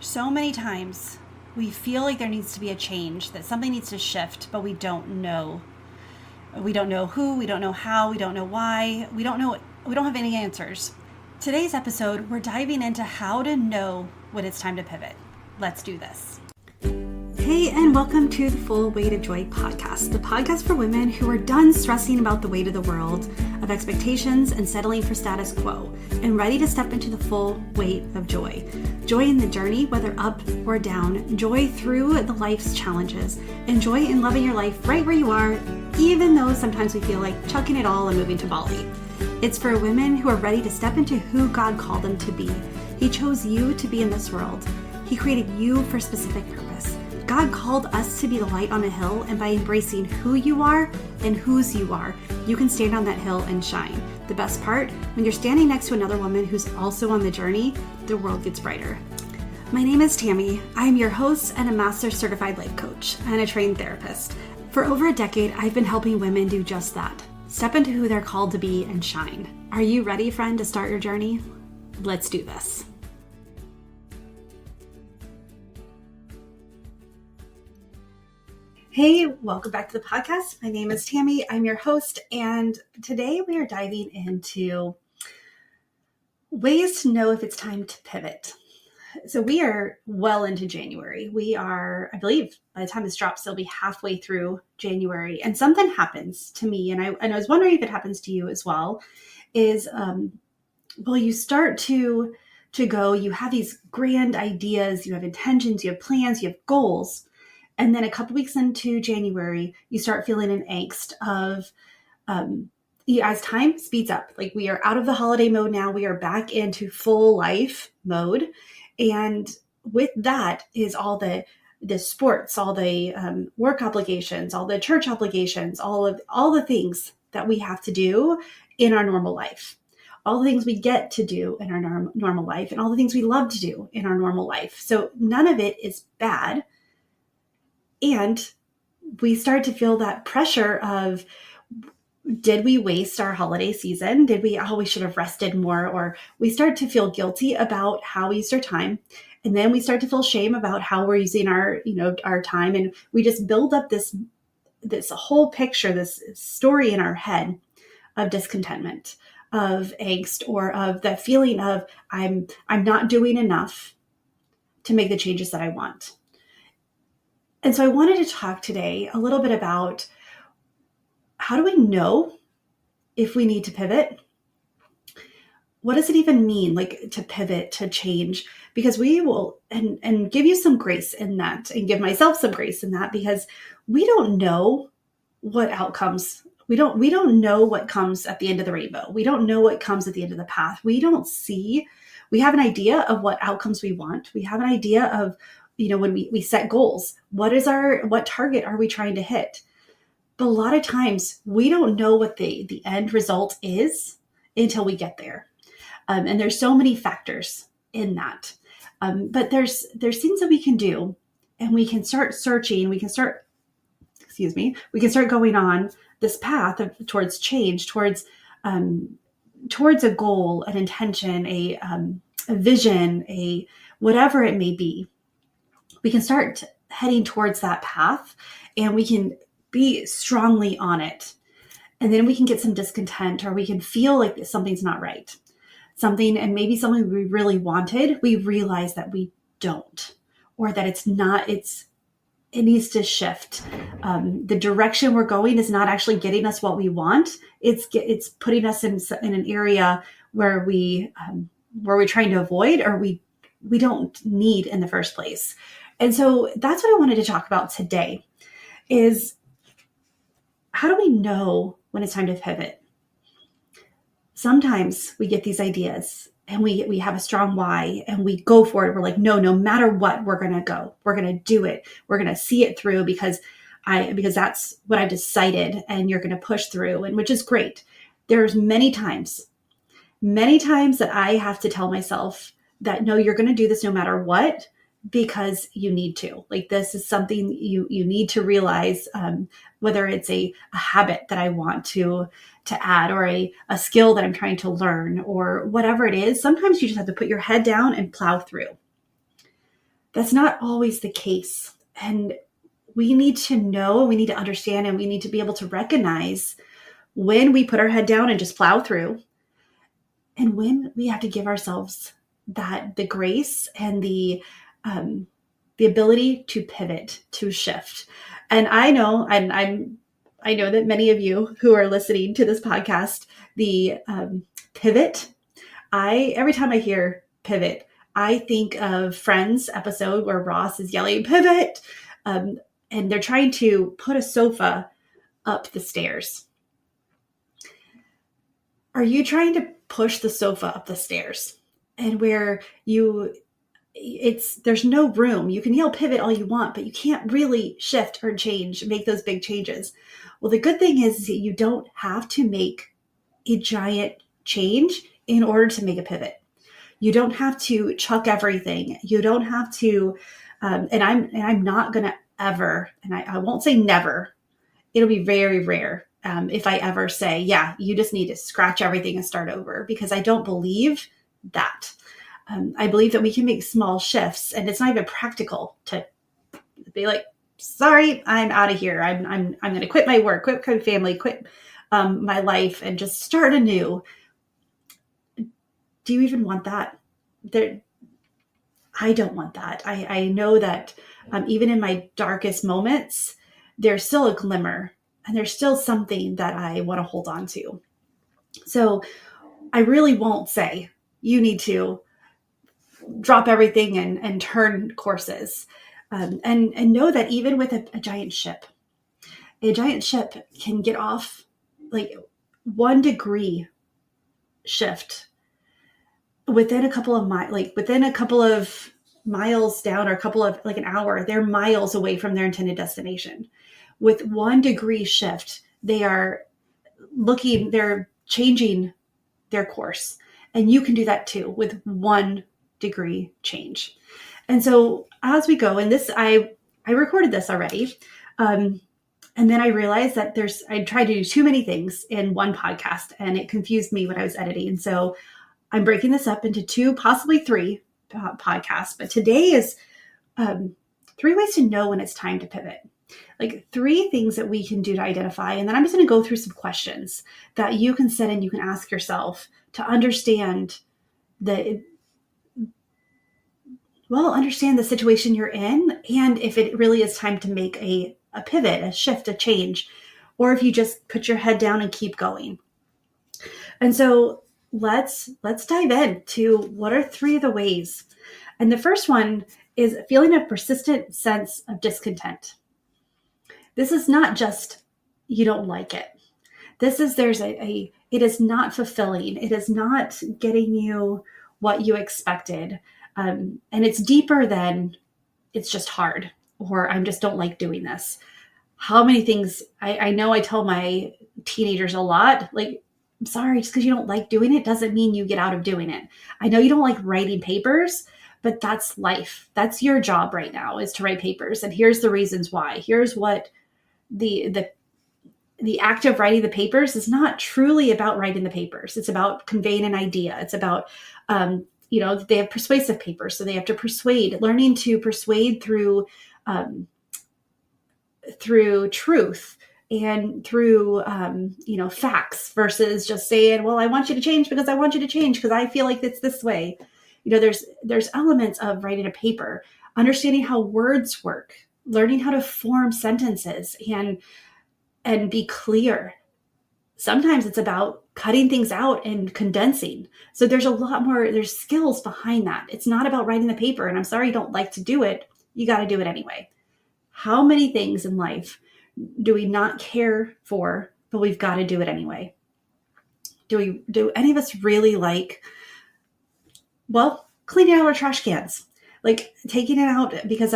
So many times we feel like there needs to be a change, that something needs to shift, but we don't know. We don't know who, we don't know how, we don't know why, we don't have any answers. Today's episode, we're diving into how to know when it's time to pivot. Let's do this. Hey, and welcome to the Full Weight of Joy podcast, the podcast for women who are done stressing about the weight of the world, of expectations and settling for status quo, and ready to step into the full weight of joy. Joy in the journey, whether up or down, joy through the life's challenges, and joy in loving your life right where you are, even though sometimes we feel like chucking it all and moving to Bali. It's for women who are ready to step into who God called them to be. He chose you to be in this world. He created you for a specific purpose. God called us to be the light on a hill, and by embracing who you are and whose you are, you can stand on that hill and shine. The best part, when you're standing next to another woman who's also on the journey, the world gets brighter. My name is Tami. I'm your host and a master certified life coach and a trained therapist. For over a decade, I've been helping women do just that. Step into who they're called to be and shine. Are you ready, friend, to start your journey? Let's do this. Hey, welcome back to the podcast. My name is Tami. I'm your host, and today we are diving into ways to know if it's time to pivot. So we are well into January. We are, I believe, by the time this drops, it'll be halfway through January, and something happens to me, and I was wondering if it happens to you as well. You start to go. You have these grand ideas, you have intentions, you have plans, you have goals. And then a couple weeks into January, you start feeling an angst of, as time speeds up, like we are out of the holiday mode now, we are back into full life mode. And with that is all the sports, all the work obligations, all the church obligations, all the things that we have to do in our normal life, all the things we get to do in our normal life, and all the things we love to do in our normal life. So none of it is bad. And we start to feel that pressure of, did we waste our holiday season? We should have rested more? Or we start to feel guilty about how we used our time. And then we start to feel shame about how we're using our time. And we just build up this whole picture, this story in our head of discontentment, of angst, or of the feeling of I'm not doing enough to make the changes that I want. And so I wanted to talk today a little bit about, how do we know if we need to pivot? What does it even mean, like, to pivot, to change? Because we will, and give you some grace in that, and give myself some grace in that, because we don't know what outcomes. We don't know what comes at the end of the rainbow. We don't know what comes at the end of the path. We have an idea of what outcomes we want. We have an idea of, when we set goals, what target are we trying to hit? But a lot of times we don't know what the end result is until we get there. And there's so many factors in that. But there's things that we can do, and we can start searching. We can start going on this path towards change, towards a goal, an intention, a vision, whatever it may be. We can start heading towards that path, and we can be strongly on it. And then we can get some discontent, or we can feel like something's not right. And maybe something we really wanted, we realize that we don't, or that it needs to shift. The direction we're going is not actually getting us what we want. It's putting us in an area where we're trying to avoid, or we don't need in the first place. And so that's what I wanted to talk about today, is how do we know when it's time to pivot? Sometimes we get these ideas, and we have a strong why, and we go for it. We're like, no matter what, we're going to go. We're going to do it. We're going to see it through because that's what I've decided, and you're going to push through, and which is great. There's many times that I have to tell myself that, no, you're going to do this no matter what, because you need to. Like, this is something you need to realize, whether it's a habit that I want to add, or a skill that I'm trying to learn, or whatever it is. Sometimes you just have to put your head down and plow through. That's not always the case. And we need to know, we need to understand, and we need to be able to recognize when we put our head down and just plow through, and when we have to give ourselves the grace and the ability to pivot, to shift. And I know, I know that many of you who are listening to this podcast, the pivot, every time I hear pivot, I think of Friends episode where Ross is yelling pivot, and they're trying to put a sofa up the stairs. Are you trying to push the sofa up the stairs, and where there's no room? You can yell pivot all you want, but you can't really shift or change, make those big changes. Well, the good thing is that you don't have to make a giant change in order to make a pivot. You don't have to chuck everything. You don't have to, and I'm not gonna ever, and I won't say never. It'll be very rare if I ever say, yeah, you just need to scratch everything and start over, because I don't believe that. I believe that we can make small shifts, and it's not even practical to be like, sorry, I'm out of here. I'm going to quit my work, quit my family, quit my life, and just start anew. Do you even want that? I don't want that. I know that even in my darkest moments, there's still a glimmer, and there's still something that I want to hold on to. So I really won't say you need to drop everything and turn courses. And know that even with a giant ship can get off like 1 degree shift within a couple of miles down, or a couple of like an hour, they're miles away from their intended destination. With 1 degree shift, they're changing their course. And you can do that too with 1 degree change. And so as we go, and this, I recorded this already. And then I realized that I tried to do too many things in one podcast, and it confused me when I was editing. So I'm breaking this up into 2, possibly 3 podcasts. But today is 3 ways to know when it's time to pivot. Like 3 things that we can do to identify. And then I'm just going to go through some questions that you can set and you can ask yourself to understand understand the situation you're in, and if it really is time to make a pivot, a shift, a change, or if you just put your head down and keep going. And so let's dive in to what are 3 of the ways. And the first one is feeling a persistent sense of discontent. This is not just you don't like it. This is it is not fulfilling. It is not getting you what you expected. And it's deeper than it's just hard, or I just don't like doing this. How many things I know I tell my teenagers a lot, like, I'm sorry, just because you don't like doing it doesn't mean you get out of doing it. I know you don't like writing papers, but that's life. That's your job right now, is to write papers. And here's the reasons why. Here's what the act of writing the papers is not truly about writing the papers. It's about conveying an idea. It's about, they have persuasive papers. So they have to learning to persuade through truth and through, facts, versus just saying, well, I want you to change because I want you to change because I feel like it's this way. There's elements of writing a paper, understanding how words work, learning how to form sentences and be clear. Sometimes it's about cutting things out and condensing. So there's a lot more, there's skills behind that. It's not about writing the paper. And I'm sorry you don't like to do it. You got to do it anyway. How many things in life do we not care for, but we've got to do it anyway? Do any of us really like, cleaning out our trash cans, like taking it out, because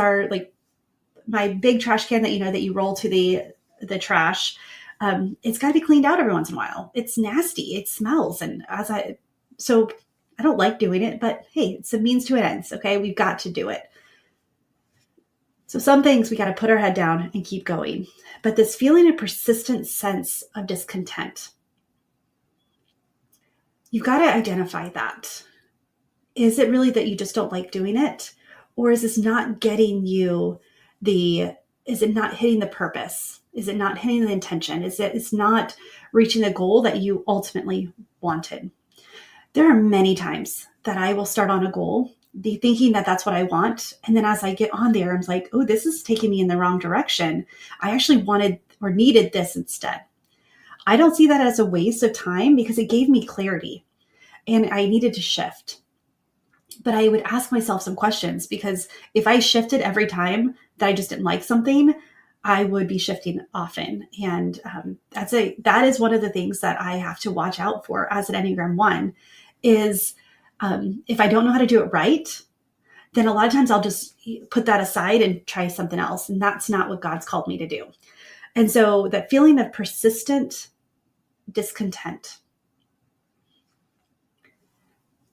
my big trash can that you roll to the trash, it's got to be cleaned out every once in a while. It's nasty. It smells. And so I don't like doing it, but hey, it's a means to an end. Okay. We've got to do it. So some things we got to put our head down and keep going. But this feeling a persistent sense of discontent, you've got to identify that. Is it really that you just don't like doing it? Or is this not getting you is it not hitting the purpose? Is it not hitting the intention? It's not reaching the goal that you ultimately wanted? There are many times that I will start on a goal, be thinking that that's what I want. And then as I get on there, I'm like, oh, this is taking me in the wrong direction. I actually wanted or needed this instead. I don't see that as a waste of time because it gave me clarity and I needed to shift. But I would ask myself some questions, because if I shifted every time that I just didn't like something, I would be shifting often. And that is one of the things that I have to watch out for as an Enneagram 1 is if I don't know how to do it right, then a lot of times I'll just put that aside and try something else. And that's not what God's called me to do. And so that feeling of persistent discontent,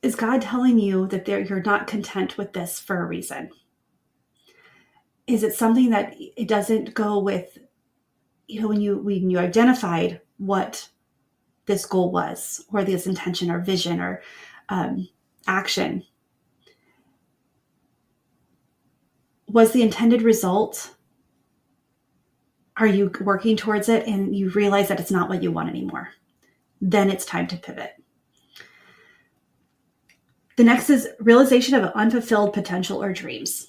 is God telling you that you're not content with this for a reason? Is it something that it doesn't go with, when you identified what this goal was, or this intention or vision or action? Was the intended result, are you working towards it and you realize that it's not what you want anymore? Then it's time to pivot. The next is realization of unfulfilled potential or dreams.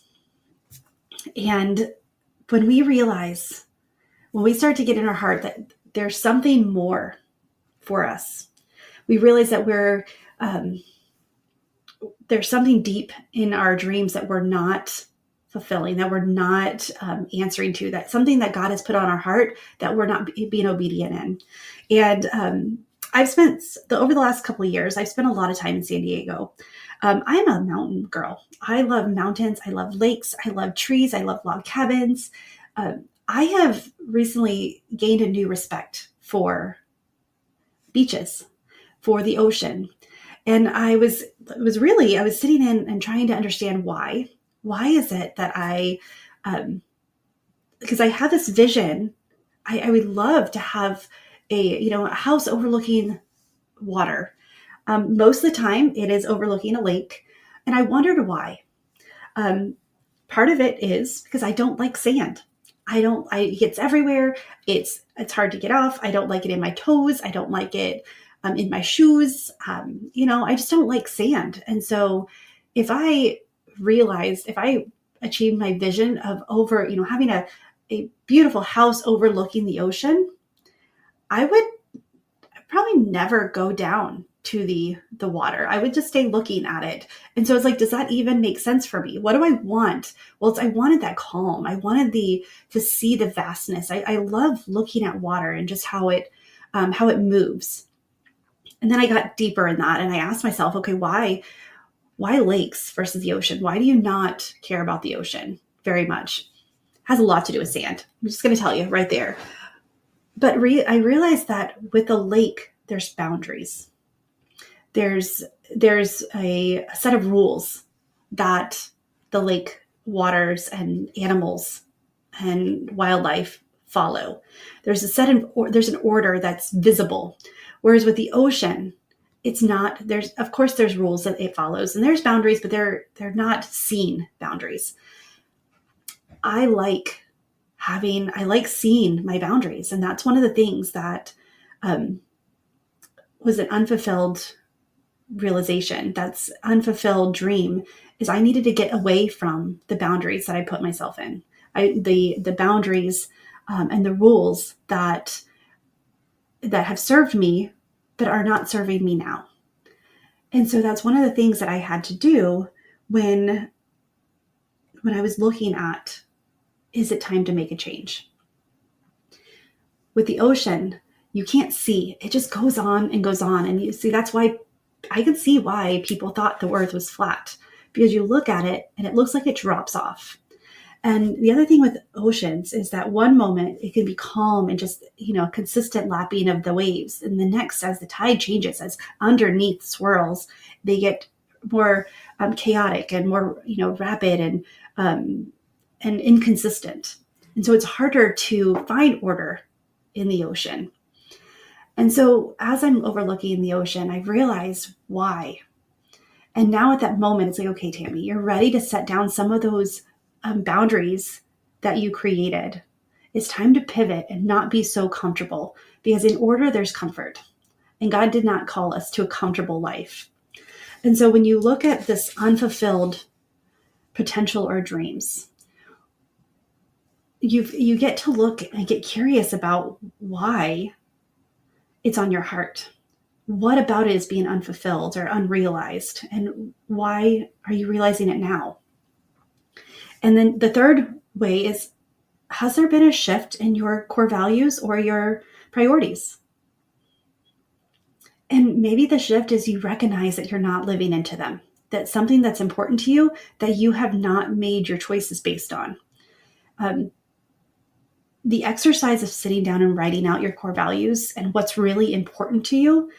And when we start to get in our heart that there's something more for us, we realize that there's something deep in our dreams that we're not fulfilling, that we're not answering to, that something that God has put on our heart that we're not being obedient in. And I've spent, over the last couple of years, I've spent a lot of time in San Diego. I'm a mountain girl. I love mountains. I love lakes. I love trees. I love log cabins. I have recently gained a new respect for beaches, for the ocean. And I was sitting in and trying to understand why. Why is it that because I have this vision, I would love to have a house overlooking water. Most of the time it is overlooking a lake. And I wondered why. Part of it is because I don't like sand. It gets everywhere. It's hard to get off. I don't like it in my toes. I don't like it in my shoes. I just don't like sand. And so if I achieved my vision of having a beautiful house overlooking the ocean, I would probably never go down to the water. I would just stay looking at it. And so it's like, does that even make sense for me? What do I want? Well, I wanted that calm. I wanted to see the vastness. I love looking at water and just how it moves. And then I got deeper in that and I asked myself, okay, why lakes versus the ocean? Why do you not care about the ocean very much? Has a lot to do with sand. I'm just going to tell you right there. But I realized that with a lake, there's boundaries. There's a set of rules that the lake waters and animals and wildlife follow. There's an order that's visible. Whereas with the ocean, it's not. Of course there's rules that it follows and there's boundaries, but they're not seen boundaries. I like seeing my boundaries. And that's one of the things that was an unfulfilled realization. That's unfulfilled dream, is I needed to get away from the boundaries that I put myself in. The boundaries and the rules that have served me, but are not serving me now. And so that's one of the things that I had to do when I was looking at, is it time to make a change? With the ocean, you can't see. It just goes on and goes on. And you see, that's why I can see why people thought the earth was flat, because you look at it and it looks like it drops off. And the other thing with oceans is that one moment it can be calm and just, consistent lapping of the waves. And the next, as the tide changes, as underneath swirls, they get more chaotic and more, rapid and inconsistent. And so it's harder to find order in the ocean. And so as I'm overlooking the ocean, I realize why. And now at that moment, it's like, okay, Tami, you're ready to set down some of those boundaries that you created. It's time to pivot and not be so comfortable, because in order, there's comfort. And God did not call us to a comfortable life. And so when you look at this unfulfilled potential or dreams, you get to look and get curious about why it's on your heart. What about it is being unfulfilled or unrealized? And why are you realizing it now? And then the third way is, has there been a shift in your core values or your priorities? And maybe the shift is you recognize that you're not living into them, that something that's important to you, that you have not made your choices based on. The exercise of sitting down and writing out your core values and what's really important to you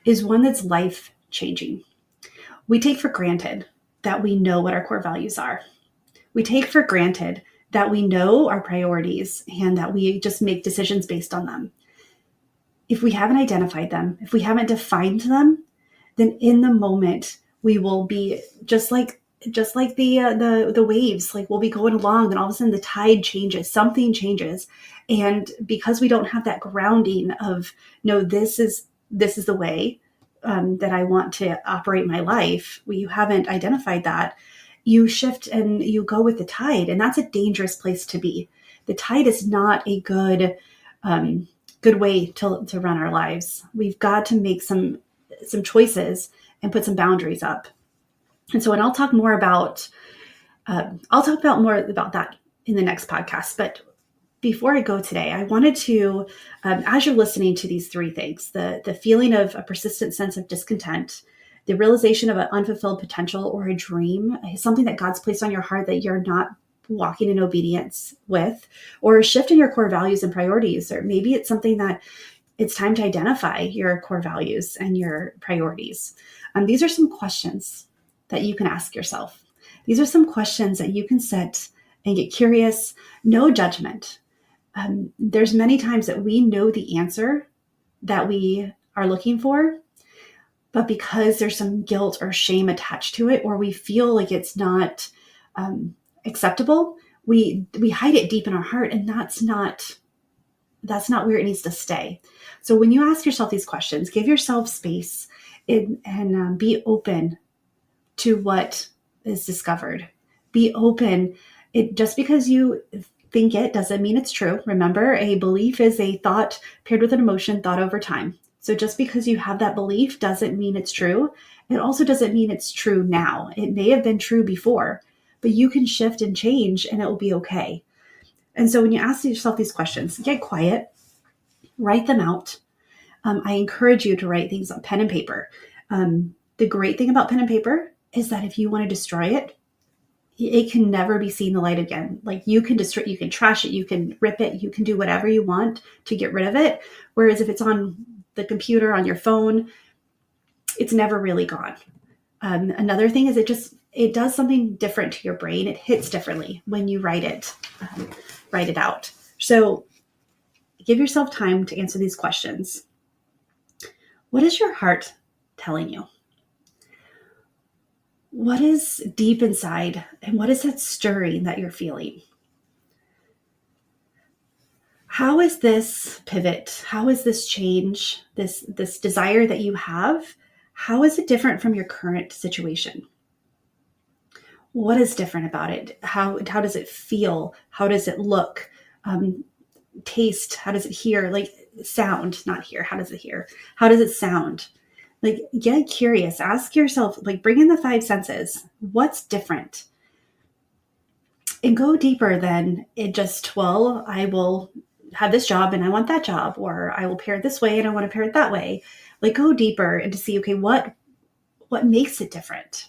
is one that's life changing. We take for granted that we know what our core values are. We take for granted that we know our priorities and that we just make decisions based on them. If we haven't identified them, if we haven't defined them, then in the moment we will be just like the waves. Like, we'll be going along, then all of a sudden the tide changes, something changes, and because we don't have that grounding of, no, this is the way that I want to operate my life. You haven't identified that. You shift and you go with the tide, and that's a dangerous place to be. The tide is not a good way to run our lives. We've got to make some choices and put some boundaries up. And so, and I'll talk more about that in the next podcast. But before I go today, I wanted to, as you're listening to these three things, the feeling of a persistent sense of discontent, the realization of an unfulfilled potential or a dream, something that God's placed on your heart that you're not walking in obedience with, or a shift in your core values and priorities, or maybe it's something that it's time to identify your core values and your priorities. These are some questions that you can ask yourself. These are some questions that you can sit and get curious, no judgment. There's many times that we know the answer that we are looking for, but because there's some guilt or shame attached to it, or we feel like it's not acceptable, we hide it deep in our heart, and that's not where it needs to stay. So when you ask yourself these questions, give yourself space and be open to what is discovered. Be open. Just because you think it doesn't mean it's true. Remember, a belief is a thought paired with an emotion thought over time. So just because you have that belief doesn't mean it's true. It also doesn't mean it's true now. It may have been true before, but you can shift and change and it will be okay. And so when you ask yourself these questions, get quiet, write them out. I encourage you to write things on pen and paper. The great thing about pen and paper is that if you want to destroy it, it can never be seen the light again. Like, you can destroy, you can trash it, you can rip it, you can do whatever you want to get rid of it. Whereas if it's on the computer, on your phone, it's never really gone. Another thing is it does something different to your brain. It hits differently when you write it out. So give yourself time to answer these questions. What is your heart telling you? What is deep inside, and what is that stirring that you're feeling? How is this pivot? How is this change, this desire that you have? How is it different from your current situation? What is different about it? How does it feel? How does it look? Taste? How does it hear? Like, sound, not hear. How does it hear? How does it sound? Like, get curious. Ask yourself, like, bring in the five senses. What's different? And go deeper than it just, well, I will have this job and I want that job, or I will pair it this way and I want to pair it that way. Like, go deeper and to see, okay, what makes it different?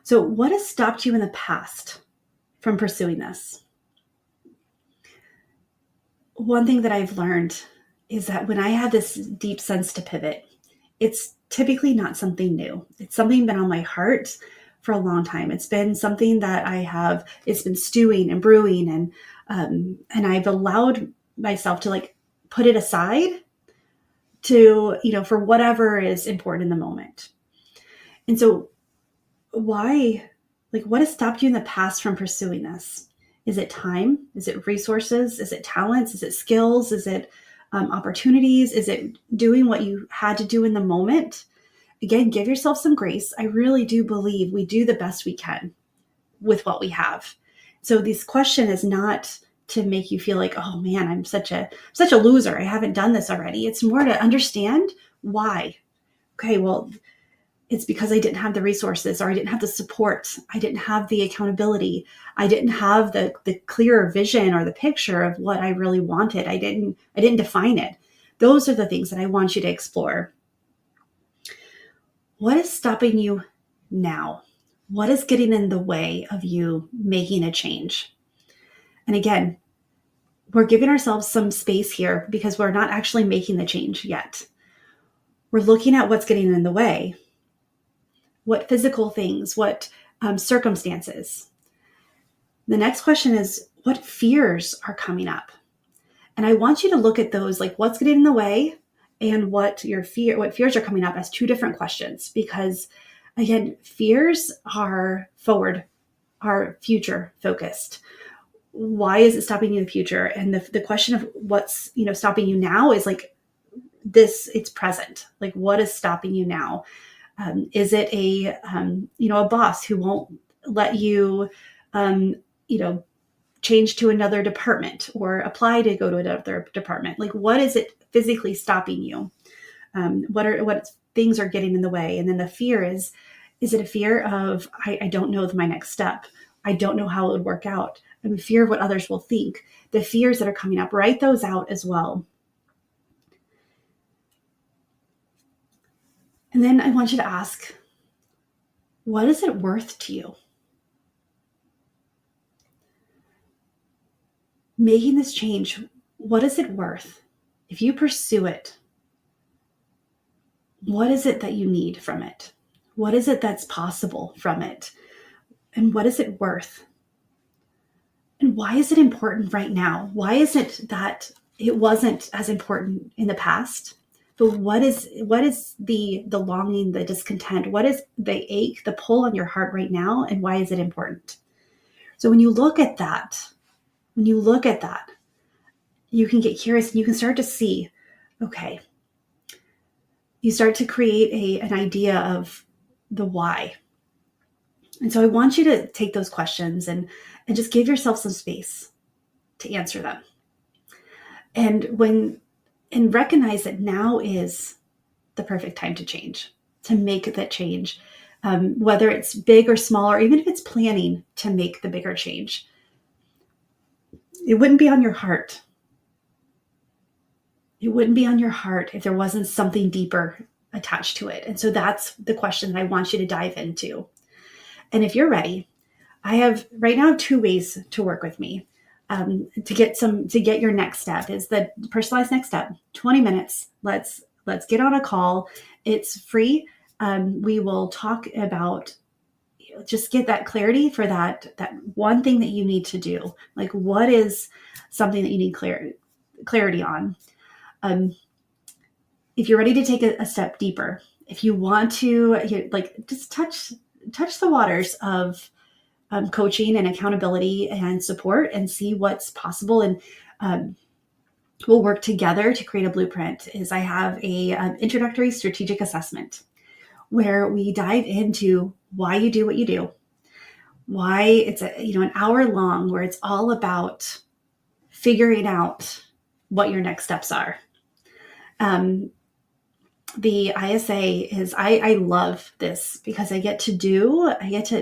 So what has stopped you in the past from pursuing this? One thing that I've learned is that when I have this deep sense to pivot, it's typically not something new. It's something been on my heart for a long time. It's been something that it's been stewing and brewing, and I've allowed myself to, like, put it aside to, for whatever is important in the moment. And so why, like, what has stopped you in the past from pursuing this? Is it time? Is it resources? Is it talents? Is it skills? Is it opportunities? Is it doing what you had to do in the moment? Again, give yourself some grace. I really do believe we do the best we can with what we have. So this question is not to make you feel like, oh man, I'm such a loser. I haven't done this already. It's more to understand why. Okay, well, it's because I didn't have the resources, or I didn't have the support. I didn't have the accountability. I didn't have the clearer vision or the picture of what I really wanted. I didn't define it. Those are the things that I want you to explore. What is stopping you now? What is getting in the way of you making a change? And again, we're giving ourselves some space here because we're not actually making the change yet. We're looking at what's getting in the way. What physical things, what circumstances. The next question is, what fears are coming up? And I want you to look at those, like what's getting in the way and what fears are coming up, as two different questions. Because again, fears are future focused. Why is it stopping you in the future? And the question of what's stopping you now is like this. It's present. Like, what is stopping you now? Is it a boss who won't let you change to another department or apply to go to another department? Like, what is it physically stopping you? What things are getting in the way? And then the fear is it a fear of, I don't know my next step. I don't know how it would work out. I'm in fear of what others will think. The fears that are coming up, write those out as well. And then I want you to ask, what is it worth to you? Making this change, what is it worth? If you pursue it, what is it that you need from it? What is it that's possible from it? And what is it worth? And why is it important right now? Why is it that it wasn't as important in the past? But what is the longing, the discontent? What is the ache, the pull on your heart right now? And why is it important? So when you look at that, you can get curious and you can start to see, okay, you start to create an idea of the why. And so I want you to take those questions and just give yourself some space to answer them. And recognize that now is the perfect time to change, to make that change, whether it's big or small, or even if it's planning to make the bigger change. It wouldn't be on your heart. It wouldn't be on your heart if there wasn't something deeper attached to it. And so that's the question that I want you to dive into. And if you're ready, I have right now 2 ways to work with me. To get your next step is the personalized next step. 20 minutes. Let's get on a call. It's free. We will talk about, just get that clarity for that one thing that you need to do. Like, what is something that you need clarity on? If you're ready to take a step deeper, if you want to just touch the waters of coaching and accountability and support and see what's possible, and we'll work together to create a blueprint, is I have a introductory strategic assessment where we dive into why you do what you do, why it's an hour long, where it's all about figuring out what your next steps are. The ISA is, I love this because I get to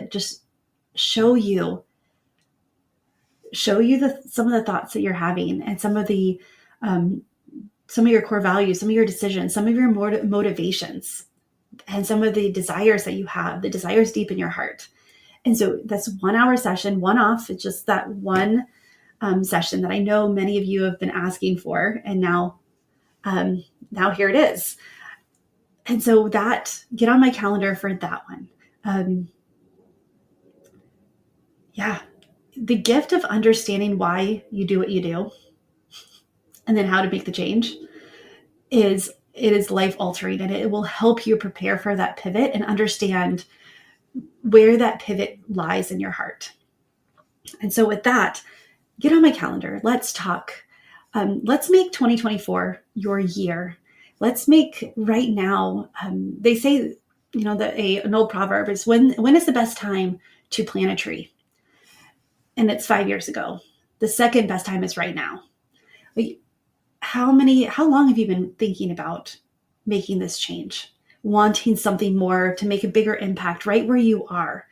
just show you some of the thoughts that you're having, and some of your core values, some of your decisions, some of your motivations, and some of the desires that you have, the desires deep in your heart. And so that's 1 hour session, one off. It's just that one session that I know many of you have been asking for, and now here it is. And so get on my calendar for that one. The gift of understanding why you do what you do, and then how to make the change, is it is life altering, and it will help you prepare for that pivot and understand where that pivot lies in your heart. And so with that, get on my calendar. Let's talk. Let's make 2024 your year. Let's make right now. They say, that an old proverb is when is the best time to plant a tree? And it's 5 years ago. The second best time is right now. Like, how long have you been thinking about making this change? Wanting something more to make a bigger impact right where you are.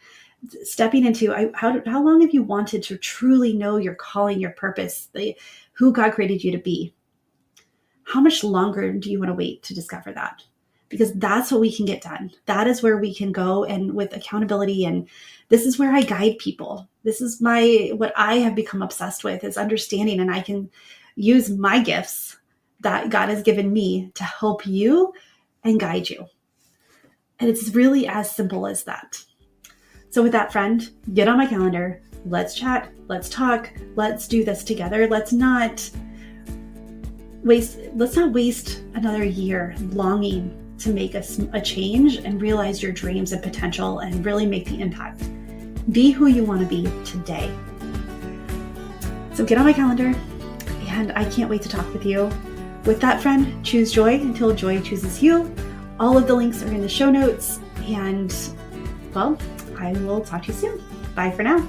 Stepping into how long have you wanted to truly know your calling, your purpose, who God created you to be? How much longer do you want to wait to discover that? Because that's what we can get done. That is where we can go, and with accountability. And this is where I guide people. This is what I have become obsessed with, is understanding, and I can use my gifts that God has given me to help you and guide you. And it's really as simple as that. So with that, friend, get on my calendar. Let's chat. Let's talk. Let's do this together. Let's not waste another year longing to make a change and realize your dreams and potential and really make the impact. Be who you want to be today. So get on my calendar, and I can't wait to talk with you. With that, friend, choose joy until joy chooses you. All of the links are in the show notes, and well, I will talk to you soon. Bye for now.